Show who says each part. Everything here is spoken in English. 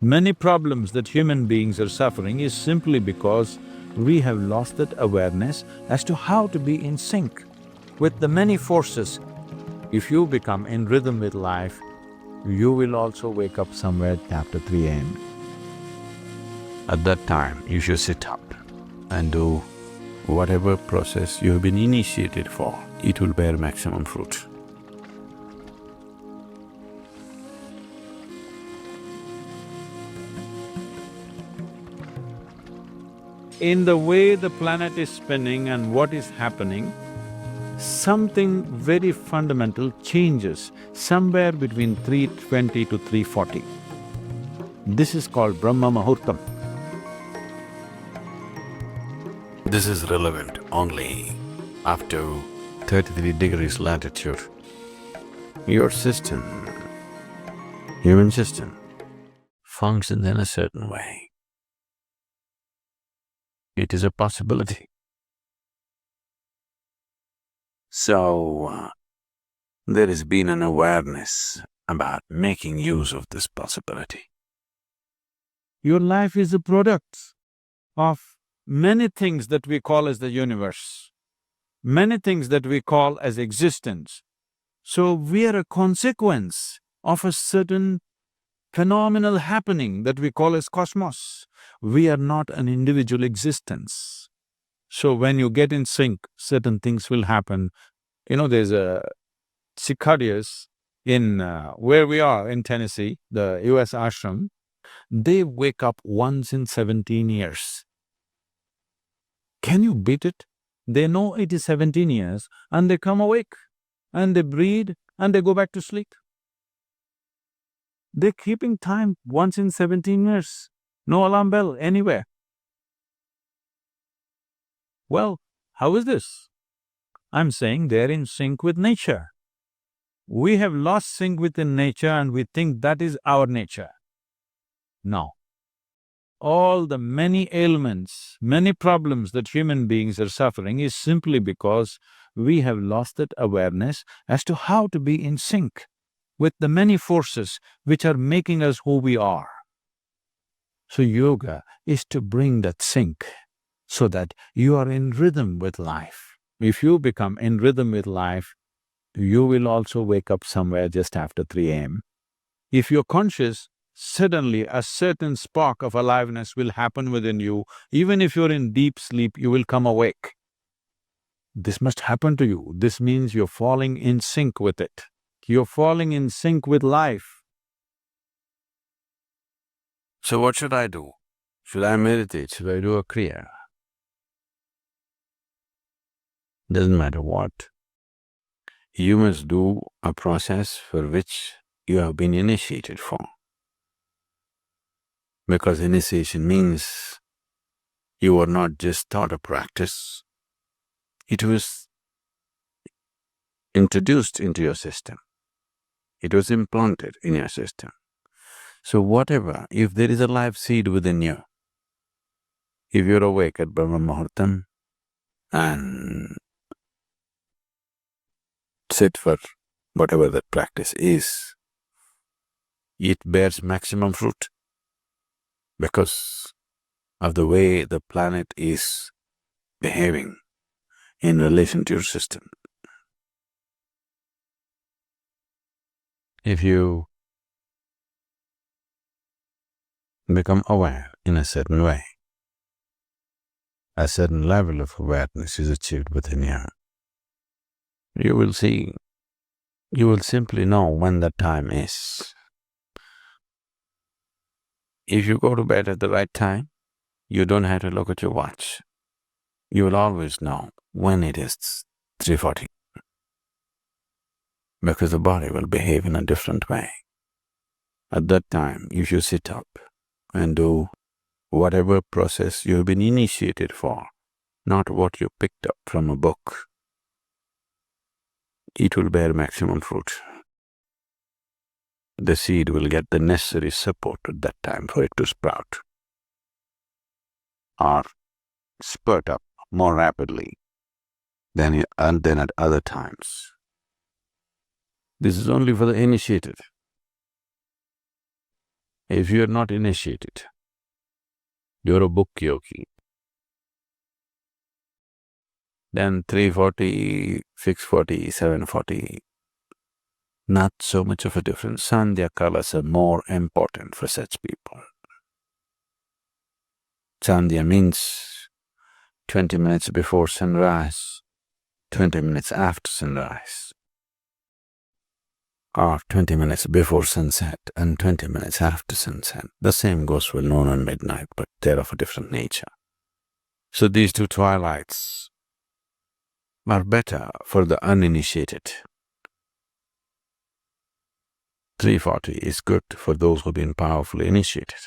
Speaker 1: Many problems that human beings are suffering is simply because we have lost that awareness as to how to be in sync with the many forces. If you become in rhythm with life, you will also wake up somewhere after 3 a.m. At that time, you should sit up and do whatever process you have been initiated for. It will bear maximum fruit. In the way the planet is spinning and what is happening, something very fundamental changes somewhere between 3:20 to 3:40. This is called Brahma Muhurtam. This is relevant only after 33 degrees latitude. Your system, human system, functions in a certain way. It is a possibility. So, there has been an awareness about making use of this possibility. Your life is a product of many things that we call as the universe, many things that we call as existence. So we are a consequence of a certain phenomenal happening that we call as cosmos. We are not an individual existence. So when you get in sync, certain things will happen. There's a cicadas in where we are in Tennessee, the US ashram, they wake up once in 17 years. Can you beat it? They know it is 17 years and they come awake and they breathe and they go back to sleep. They're keeping time once in 17 years. No alarm bell anywhere. Well, how is this? I'm saying they're in sync with nature. We have lost sync within nature and we think that is our nature. No. All the many ailments, many problems that human beings are suffering is simply because we have lost that awareness as to how to be in sync with the many forces which are making us who we are. So yoga is to bring that sync so that you are in rhythm with life. If you become in rhythm with life, you will also wake up somewhere just after 3 a.m. If you're conscious, suddenly a certain spark of aliveness will happen within you. Even if you're in deep sleep, you will come awake. This must happen to you. This means you're falling in sync with it. You're falling in sync with life. So what should I do? Should I meditate? Should I do a kriya? Doesn't matter what. You must do a process for which you have been initiated for. Because initiation means you were not just taught a practice, it was introduced into your system. It was implanted in your system. So whatever, if there is a live seed within you, if you're awake at Brahma Muhurtam and sit for whatever that practice is, it bears maximum fruit because of the way the planet is behaving in relation to your system. If you become aware in a certain way, a certain level of awareness is achieved within you, you will see, you will simply know when the time is. If you go to bed at the right time, you don't have to look at your watch. You will always know when it is 3:40, because the body will behave in a different way. At that time, you should sit up and do whatever process you have been initiated for, not what you picked up from a book. It will bear maximum fruit. The seed will get the necessary support at that time for it to sprout or spurt up more rapidly than at other times. This is only for the initiated. If you are not initiated, you're a book yogi, then 3:40, 6:40, 7:40, not so much of a difference. Sandhya kalas are more important for such people. Sandhya means 20 minutes before sunrise, 20 minutes after sunrise, or 20 minutes before sunset and 20 minutes after sunset. The same goes for noon and midnight, but they're of a different nature. So these two twilights are better for the uninitiated. 3:40 is good for those who've been powerfully initiated.